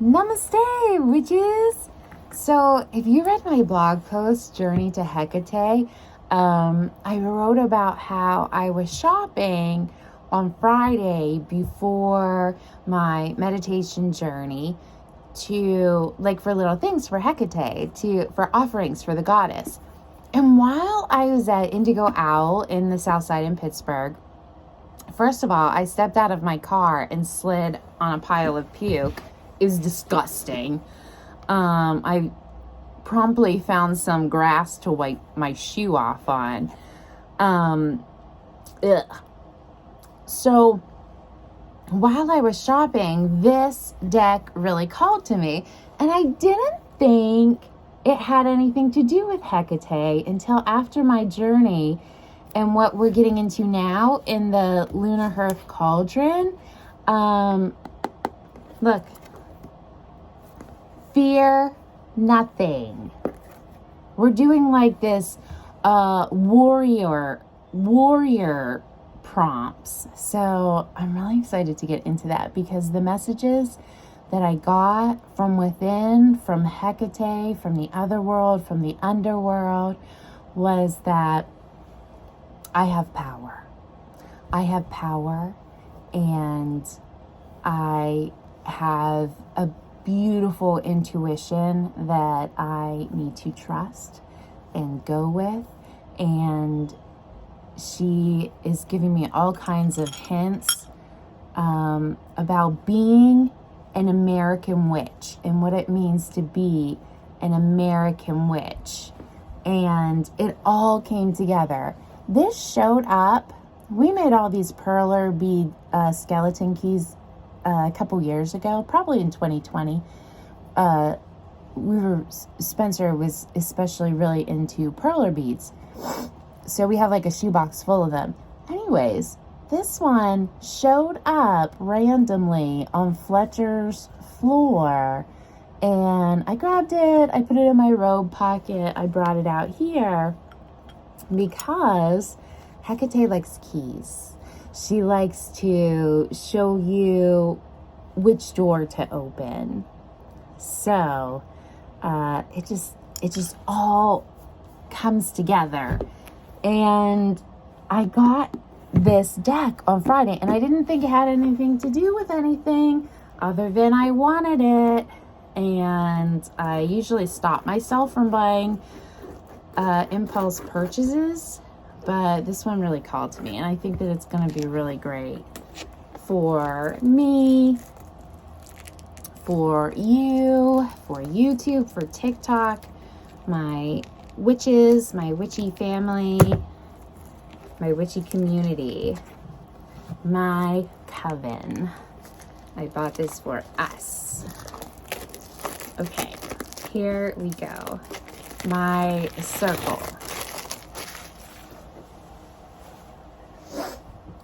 Namaste, witches! So, if you read my blog post, Journey to Hecate, I wrote about how I was shopping on Friday before my meditation journey for little things for Hecate, for offerings for the goddess. And while I was at Indigo Owl in the South Side in Pittsburgh, first of all, I stepped out of my car and slid on a pile of puke. It was disgusting. I promptly found some grass to wipe my shoe off on. So while I was shopping, this deck really called to me, and I didn't think it had anything to do with Hecate until after my journey and what we're getting into now in the Lunar Hearth Cauldron. Look. Fear nothing. We're doing like this warrior prompts. So I'm really excited to get into that because the messages that I got from within, from Hecate, from the other world, from the underworld, was that I have power. I have power, and I have a beautiful intuition that I need to trust and go with. And she is giving me all kinds of hints about being an American witch and what it means to be an American witch. And it all came together. This showed up. We made all these perler bead skeleton keys a couple years ago, probably in 2020. Spencer was especially really into perler beads. So we have like a shoebox full of them. Anyways, this one showed up randomly on Fletcher's floor, and I grabbed it. I put it in my robe pocket. I brought it out here because Hecate likes keys. She likes to show you which door to open. So it just all comes together. And I got this deck on Friday, and I didn't think it had anything to do with anything other than I wanted it. And I usually stop myself from buying impulse purchases, but this one really called to me, and I think that it's going to be really great for me, for you, for YouTube, for TikTok, my witches, my witchy family, my witchy community, my coven. I bought this for us. Okay, here we go. My circle.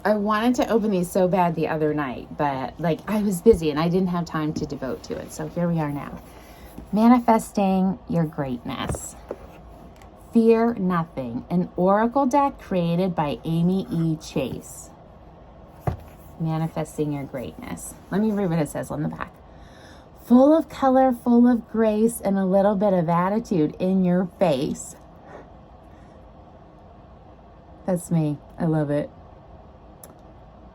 I wanted to open these so bad the other night, but I was busy and I didn't have time to devote to it. So here we are now. Manifesting your greatness. Fear nothing. An oracle deck created by Amy E. Chase. Manifesting your greatness. Let me read what it says on the back. Full of color, full of grace, and a little bit of attitude in your face. That's me. I love it.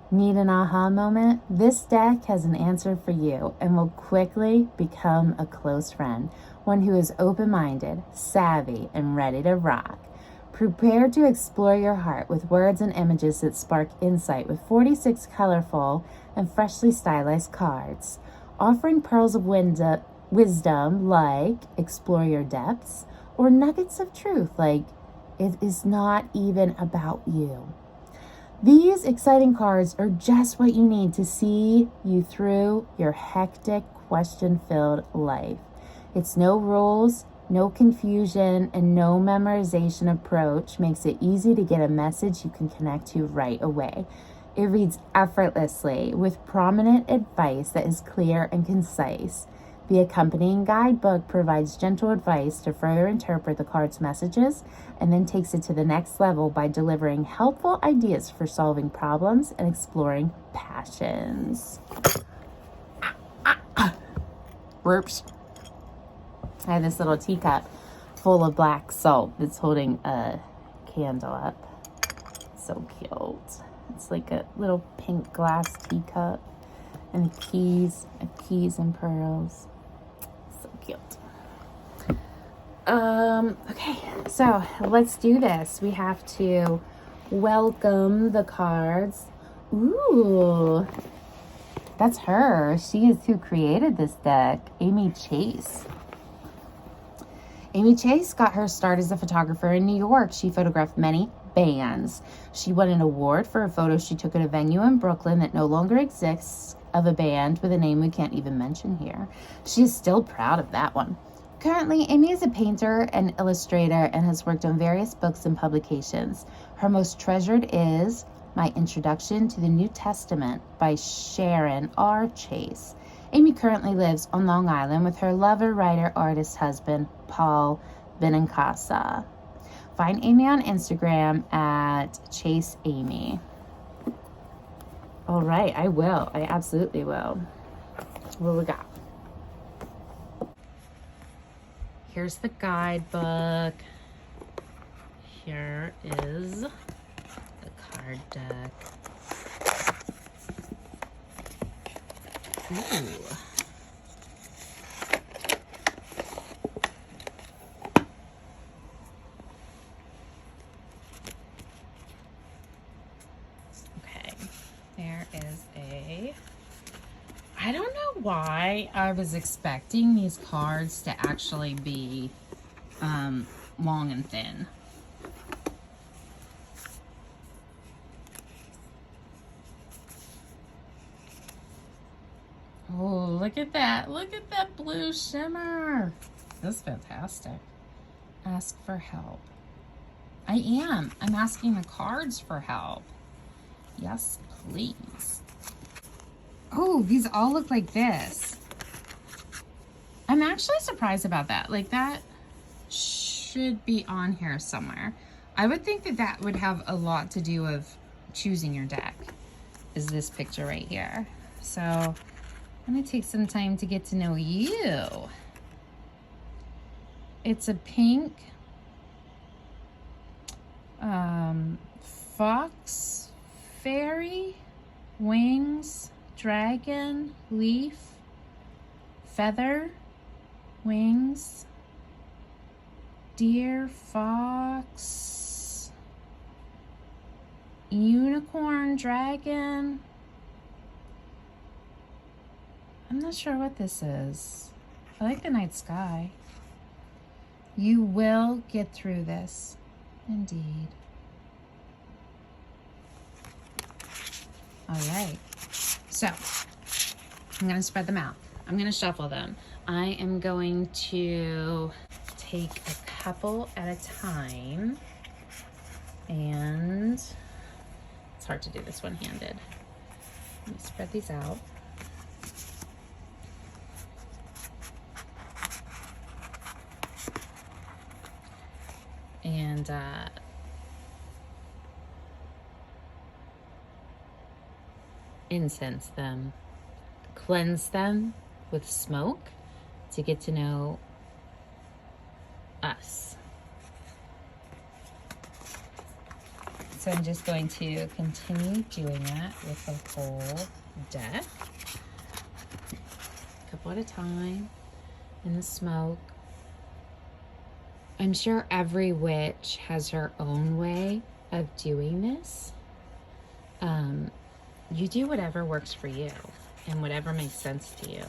Need an aha moment? This deck has an answer for you and will quickly become a close friend, one who is open-minded, savvy, and ready to rock. Prepare to explore your heart with words and images that spark insight with 46 colorful and freshly stylized cards, offering pearls of wisdom like explore your depths, or nuggets of truth like it is not even about you. These exciting cards are just what you need to see you through your hectic, question-filled life. It's no rules, no confusion, and no memorization approach makes it easy to get a message you can connect to right away. It reads effortlessly with prominent advice that is clear and concise. The accompanying guidebook provides gentle advice to further interpret the card's messages and then takes it to the next level by delivering helpful ideas for solving problems and exploring passions. Whoops. I have this little teacup full of black salt that's holding a candle up. So cute. It's like a little pink glass teacup. And keys and pearls. So cute. Okay, so let's do this. We have to welcome the cards. Ooh, that's her. She is who created this deck, Amy Chase. Amy Chase got her start as a photographer in New York. She photographed many bands. She won an award for a photo she took at a venue in Brooklyn that no longer exists of a band with a name we can't even mention here. She is still proud of that one. Currently, Amy is a painter and illustrator and has worked on various books and publications. Her most treasured is My Introduction to the New Testament by Sharon R. Chase. Amy currently lives on Long Island with her lover, writer, artist husband, Paul Benincasa. Find Amy on Instagram at Chase Amy. All right, I will. I absolutely will. What do we got? Here's the guidebook. Here is the card deck. Ooh. Okay, there is a... I don't know why I was expecting these cards to actually be long and thin. Oh, look at that. Look at that blue shimmer. This is fantastic. Ask for help. I am. I'm asking the cards for help. Yes, please. Oh, these all look like this. I'm actually surprised about that. Like, that should be on here somewhere. I would think that that would have a lot to do with choosing your deck, is this picture right here. So I'm gonna take some time to get to know you. It's a pink fox, fairy, wings, dragon, leaf, feather, wings, deer, fox, unicorn, dragon. I'm not sure what this is. I like the night sky. You will get through this. Indeed. All right. So, I'm going to spread them out. I'm going to shuffle them. I am going to take a couple at a time. And it's hard to do this one-handed. Let me spread these out. And incense them, cleanse them with smoke to get to know us. So I'm just going to continue doing that with the whole deck, a couple at a time in the smoke. I'm sure every witch has her own way of doing this. You do whatever works for you and whatever makes sense to you.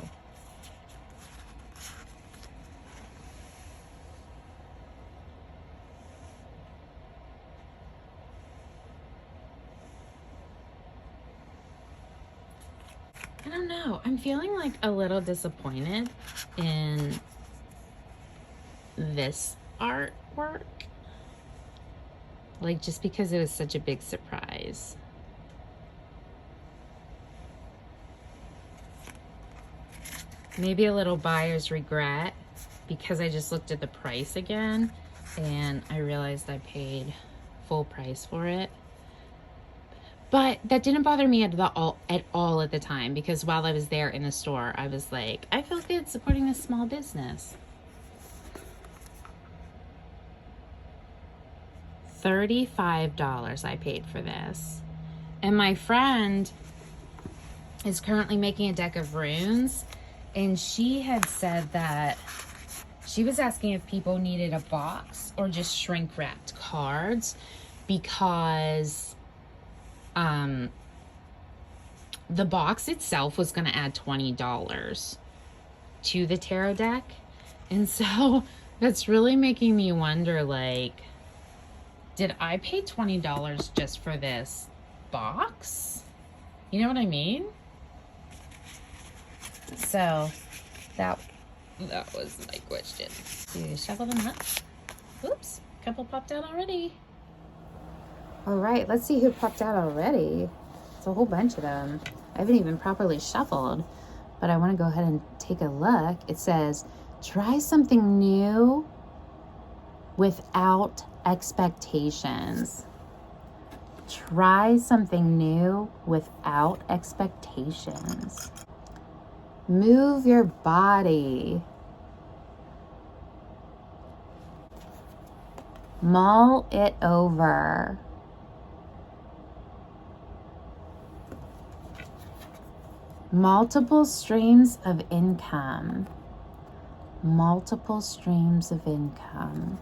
I don't know. I'm feeling like a little disappointed in this artwork. Like, just because it was such a big surprise. Maybe a little buyer's regret because I just looked at the price again and I realized I paid full price for it. But that didn't bother me at all at the time, because while I was there in the store, I was like, I feel good supporting this small business. $35 I paid for this. And my friend is currently making a deck of runes, and she had said that she was asking if people needed a box or just shrink wrapped cards, because the box itself was going to add $20 to the tarot deck. And so that's really making me wonder, like, did I pay $20 just for this box? You know what I mean? So that was my question. Do you shuffle them up? Oops, a couple popped out already. All right, let's see who popped out already. It's a whole bunch of them. I haven't even properly shuffled, but I want to go ahead and take a look. It says, try something new without expectations. Try something new without expectations. Move your body. Mull it over. Multiple streams of income. Multiple streams of income.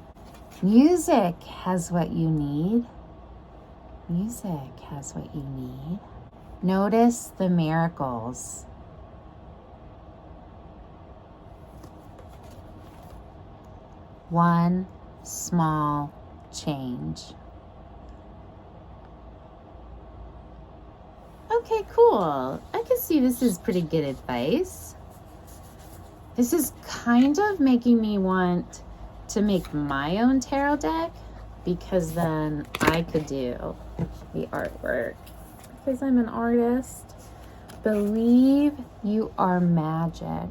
Music has what you need. Music has what you need. Notice the miracles. One small change. Okay, cool. I can see this is pretty good advice. This is kind of making me want to make my own tarot deck, because then I could do the artwork, because I'm an artist. Believe you are magic.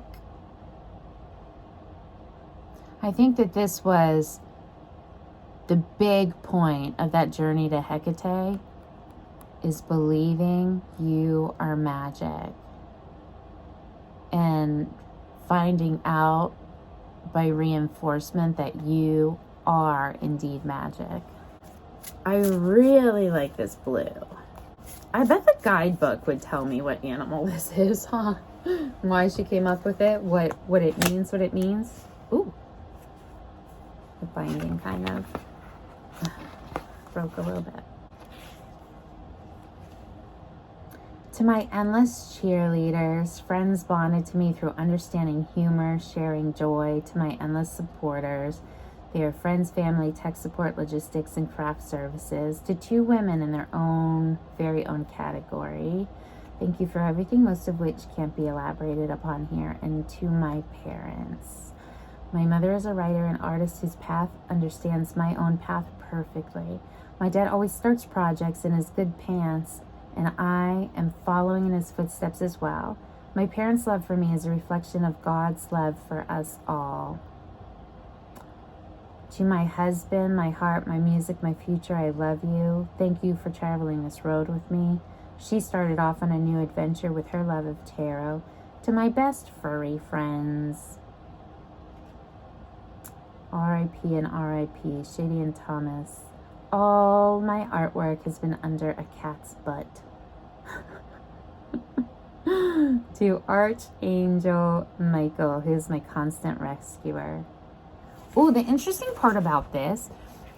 I think that this was the big point of that journey to Hecate, is believing you are magic and finding out by reinforcement that you are indeed magic. I really like this blue. I bet the guidebook would tell me what animal this is, huh? Why she came up with it, what it means. Ooh. The binding kind of broke a little bit. To my endless cheerleaders, friends bonded to me through understanding humor, sharing joy. To my endless supporters, they are friends, family, tech support, logistics, and craft services. To two women in their own, very own category, thank you for everything, most of which can't be elaborated upon here. And to my parents, my mother is a writer and artist whose path understands my own path perfectly. My dad always starts projects in his good pants, and I am following in his footsteps as well. My parents' love for me is a reflection of God's love for us all. To my husband, my heart, my music, my future, I love you. Thank you for traveling this road with me. She started off on a new adventure with her love of tarot. To my best furry friends, R.I.P. and R.I.P., Shady and Thomas. All my artwork has been under a cat's butt. To Archangel Michael, who's my constant rescuer. Oh, the interesting part about this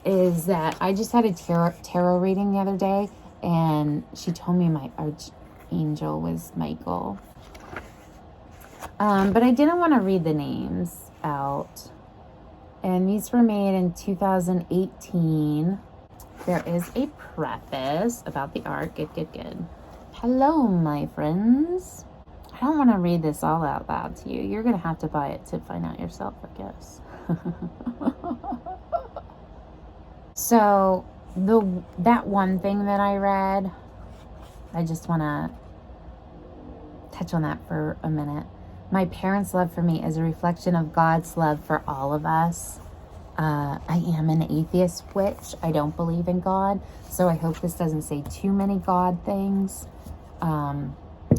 is that I just had a tarot reading the other day, and she told me my archangel was Michael. But I didn't want to read the names out. And these were made in 2018. There is a preface about the art. Good. Hello, my friends. I don't want to read this all out loud to you. You're going to have to buy it to find out yourself, I guess. So, that one thing that I read, I just want to touch on that for a minute. My parents' love for me is a reflection of God's love for all of us. I am an atheist witch. I don't believe in God, so I hope this doesn't say too many God things. And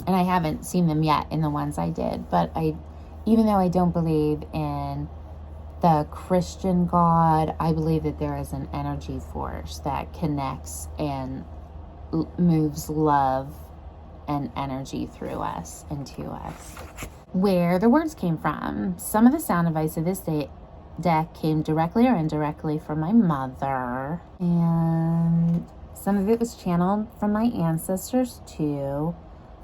I haven't seen them yet in the ones I did, but even though I don't believe in the Christian God, I believe that there is an energy force that connects and moves love and energy through us and to us. Where the words came from. Some of the sound advice of this deck came directly or indirectly from my mother, and some of it was channeled from my ancestors too.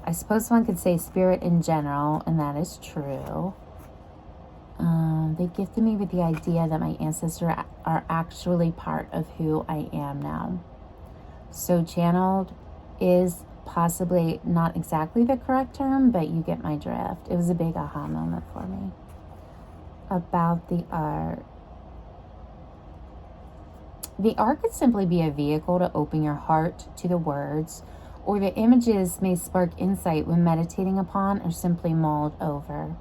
I suppose one could say spirit in general, and that is true. They gifted me with the idea that my ancestors are actually part of who I am now. So channeled is possibly not exactly the correct term, but you get my drift. It was a big aha moment for me. About the art. The art could simply be a vehicle to open your heart to the words, or the images may spark insight when meditating upon or simply mulled over.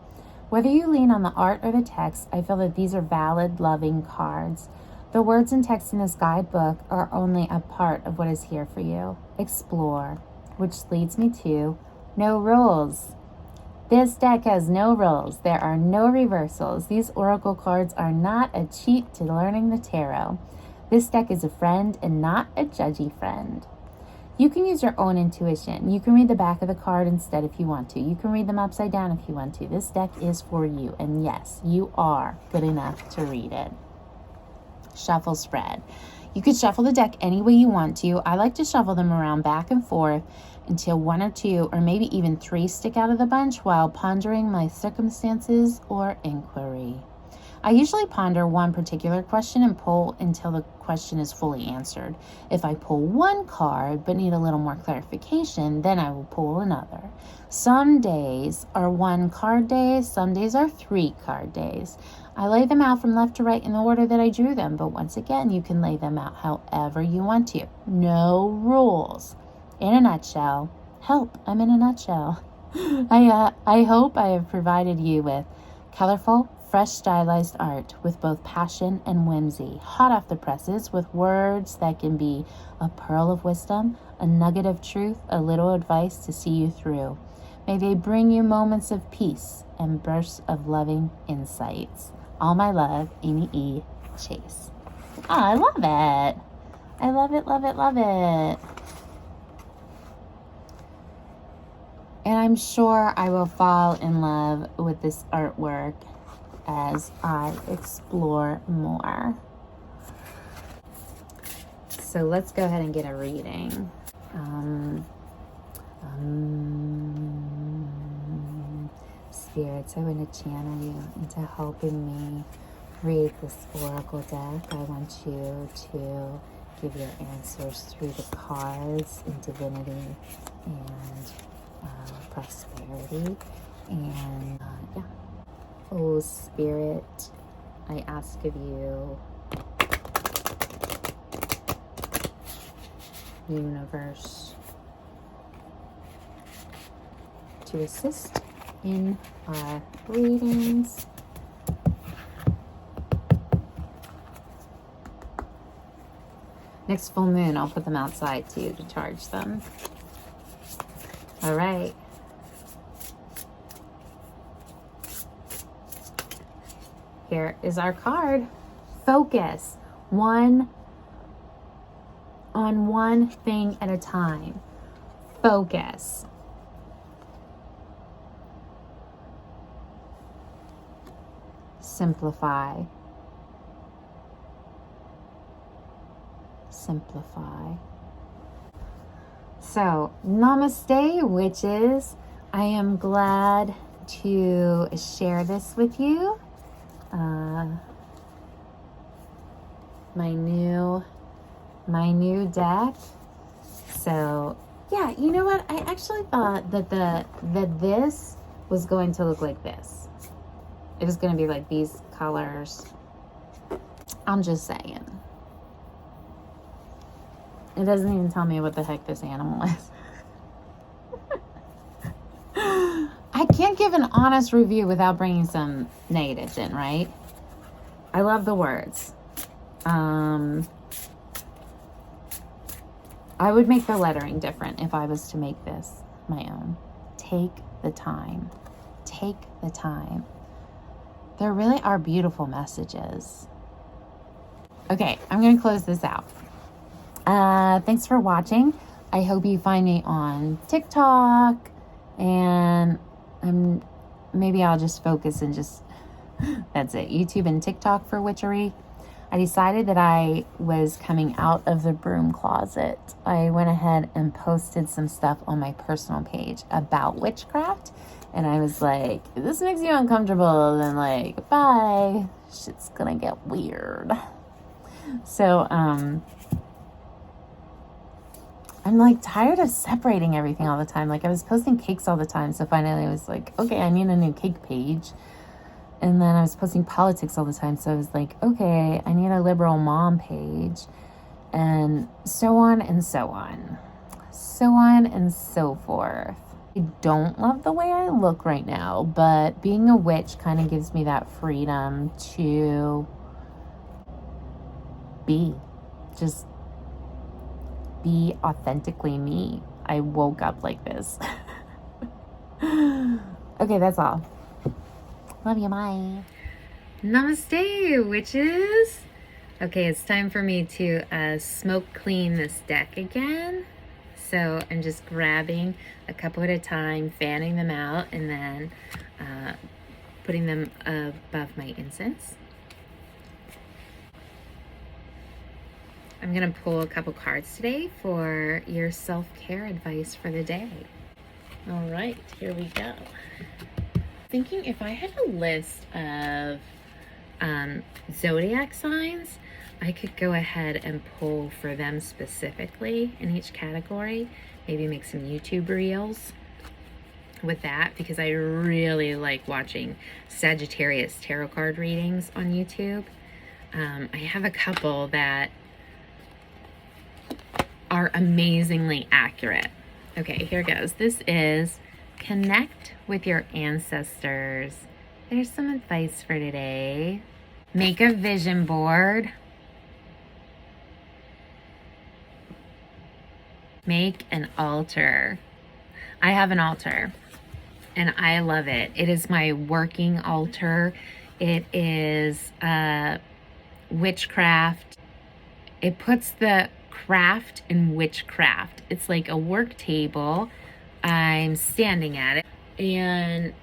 Whether you lean on the art or the text, I feel that these are valid, loving cards. The words and text in this guidebook are only a part of what is here for you. Explore, which leads me to no rules. This deck has no rules. There are no reversals. These oracle cards are not a cheat to learning the tarot. This deck is a friend and not a judgy friend. You can use your own intuition. You can read the back of the card instead if you want to. You can read them upside down if you want to. This deck is for you. And yes, you are good enough to read it. Shuffle spread. You could shuffle the deck any way you want to. I like to shuffle them around back and forth until one or two or maybe even three stick out of the bunch while pondering my circumstances or inquiry. I usually ponder one particular question and pull until the question is fully answered. If I pull one card but need a little more clarification, then I will pull another. Some days are 1 card days, some days are 3 card days. I lay them out from left to right in the order that I drew them, but once again, you can lay them out however you want to. No rules. In a nutshell, help, I'm in a nutshell. I hope I have provided you with colorful, fresh stylized art with both passion and whimsy, hot off the presses with words that can be a pearl of wisdom, a nugget of truth, a little advice to see you through. May they bring you moments of peace and bursts of loving insights. All my love, Amy E. Chase. Oh, I love it. I love it, love it, love it. And I'm sure I will fall in love with this artwork as I explore more. So let's go ahead and get a reading. Spirits, I want to channel you into helping me read this oracle deck. I want you to give your answers through the cards in divinity and prosperity. And yeah. Oh, Spirit, I ask of you, universe, to assist in our readings. Next full moon, I'll put them outside too to charge them. All right. Here is our card. Focus on one thing at a time. Focus. Simplify. Simplify. So, namaste, witches. I am glad to share this with you. My new deck. So yeah, you know what? I actually thought that this was going to look like this. It was going to be like these colors. I'm just saying. It doesn't even tell me what the heck this animal is. I can't give an honest review without bringing some negatives in, right? I love the words. I would make the lettering different if I was to make this my own. Take the time. Take the time. There really are beautiful messages. Okay, I'm going to close this out. Thanks for watching. I hope you find me on TikTok, and maybe I'll just focus and that's it, YouTube and TikTok for witchery. I decided that I was coming out of the broom closet. I went ahead and posted some stuff on my personal page about witchcraft, and I was like, if this makes you uncomfortable, then like, bye. Shit's gonna get weird. So, I'm like tired of separating everything all the time. Like I was posting cakes all the time. So finally I was like, okay, I need a new cake page. And then I was posting politics all the time. So I was like, okay, I need a liberal mom page. And so on and so on. So on and so forth. I don't love the way I look right now, but being a witch kind of gives me that freedom to just be authentically me. I woke up like this. Okay, that's all. Love you, bye. Namaste, witches. Okay, it's time for me to smoke clean this deck again. So I'm just grabbing a couple at a time, fanning them out, and then putting them above my incense. I'm going to pull a couple cards today for your self-care advice for the day. All right, here we go. Thinking if I had a list of zodiac signs, I could go ahead and pull for them specifically in each category. Maybe make some YouTube reels with that, because I really like watching Sagittarius tarot card readings on YouTube. I have a couple that are amazingly accurate. Okay, here goes. This is connect with your ancestors. There's some advice for today. Make a vision board. Make an altar. I have an altar and I love it. It is my working altar. It is witchcraft. It puts the craft in witchcraft. It's like a work table. I'm standing at it and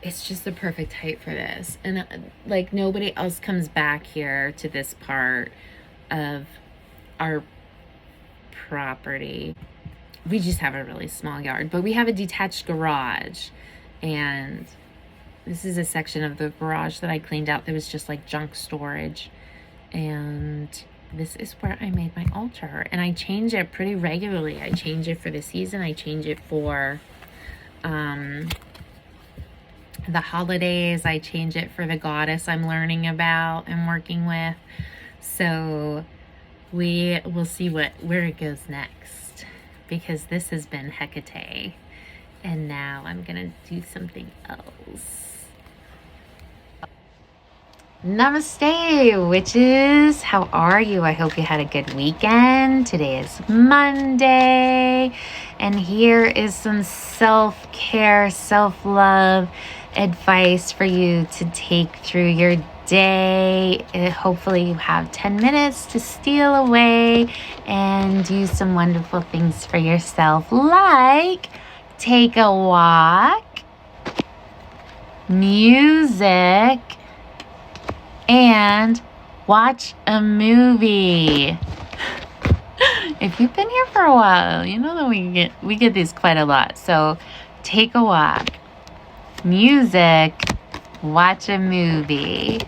it's just the perfect height for this. And like nobody else comes back here to this part of our property. We just have a really small yard, but we have a detached garage, and this is a section of the garage that I cleaned out. There was just like junk storage, and this is where I made my altar, and I change it pretty regularly. I change it for the season. I change it for the holidays. I change it for the goddess I'm learning about and working with. So we will see where it goes next, because this has been Hecate, and now I'm gonna do something else. Namaste, witches. How are you? I hope you had a good weekend. Today is Monday, and here is some self-care, self-love advice for you to take through your day. Hopefully you have 10 minutes to steal away and do some wonderful things for yourself, like take a walk, music, and watch a movie. If you've been here for a while, you know that we get these quite a lot. So take a walk, music, watch a movie.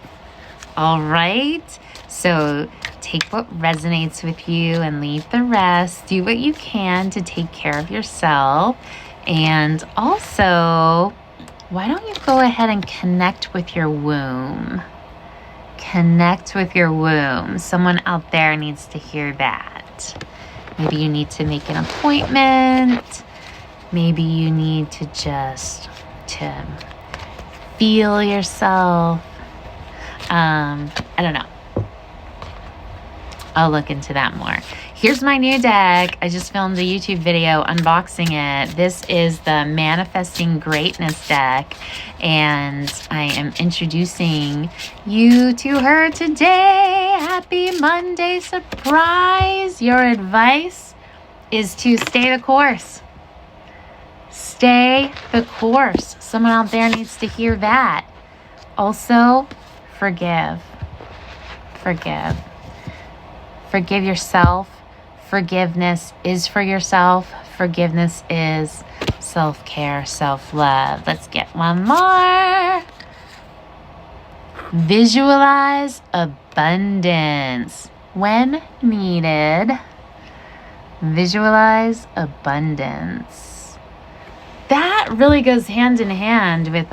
All right, so take what resonates with you and leave the rest. Do what you can to take care of yourself. And also, why don't you go ahead and connect with your womb? Connect with your womb. Someone out there needs to hear that. Maybe you need to make an appointment. Maybe you need to just feel yourself. I don't know. I'll look into that more. Here's my new deck. I just filmed a YouTube video unboxing it. This is the Manifesting Greatness deck, and I am introducing you to her today. Happy Monday surprise. Your advice is to stay the course. Stay the course. Someone out there needs to hear that. Also, forgive. Forgive. Forgive yourself. Forgiveness is for yourself. Forgiveness is self-care, self-love. Let's get one more. Visualize abundance when needed. Visualize abundance. That really goes hand in hand with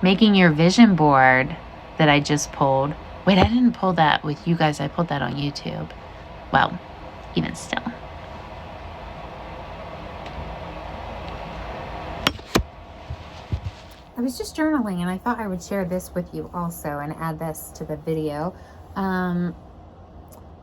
making your vision board that I just pulled. Wait, I didn't pull that with you guys. I pulled that on YouTube. Well, even still. I was just journaling and I thought I would share this with you also and add this to the video.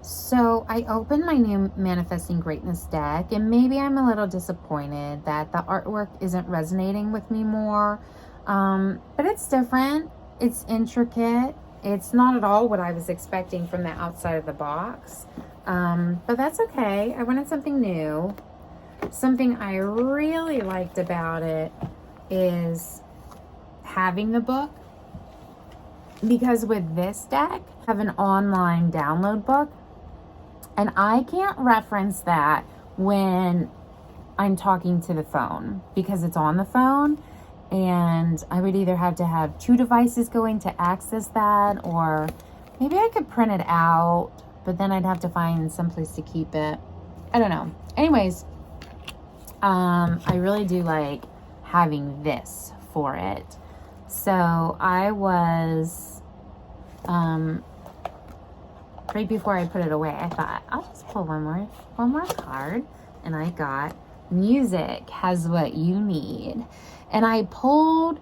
So I opened my new Manifesting Greatness deck, and maybe I'm a little disappointed that the artwork isn't resonating with me more. But it's different. It's intricate. It's not at all what I was expecting from the outside of the box. But that's okay. I wanted something new. Something I really liked about it is having the book. Because with this deck, I have an online download book. And I can't reference that when I'm talking to the phone because it's on the phone. And I would either have to have two devices going to access that, or maybe I could print it out, but then I'd have to find someplace to keep it. I don't know. Anyways, I really do like having this for it. So I was, right before I put it away, I thought, I'll just pull one more card. And I got Music Has What You Need. And I pulled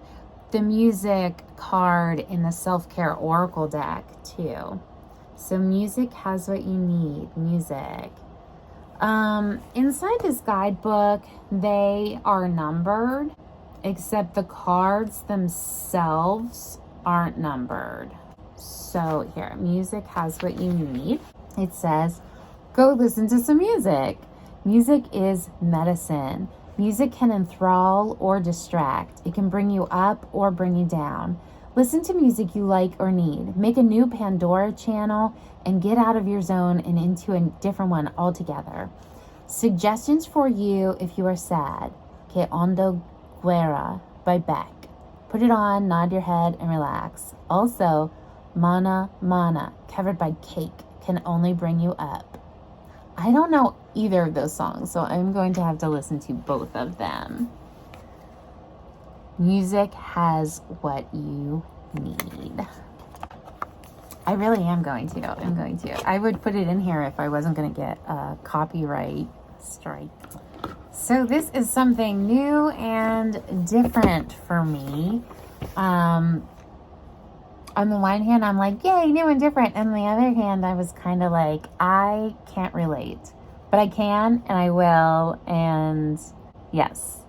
the music card in the Self-Care Oracle deck too. So music has what you need. Music. Inside this guidebook, they are numbered, except the cards themselves aren't numbered. So here, music has what you need. It says, go listen to some music. Music is medicine. Music can enthrall or distract. It can bring you up or bring you down. Listen to music you like or need. Make a new Pandora channel and get out of your zone and into a different one altogether. Suggestions for you if you are sad. Que Ondo Guerra by Beck. Put it on, nod your head, and relax. Also, Mana Mana, covered by Cake, can only bring you up. I don't know either of those songs, so I'm going to have to listen to both of them. Music has what you need. I really am going to. I would put it in here if I wasn't going to get a copyright strike. So this is something new and different for me. On the one hand, I'm like, yay, new and different. And on the other hand, I was kind of like, I can't relate. But I can, and I will, and yes.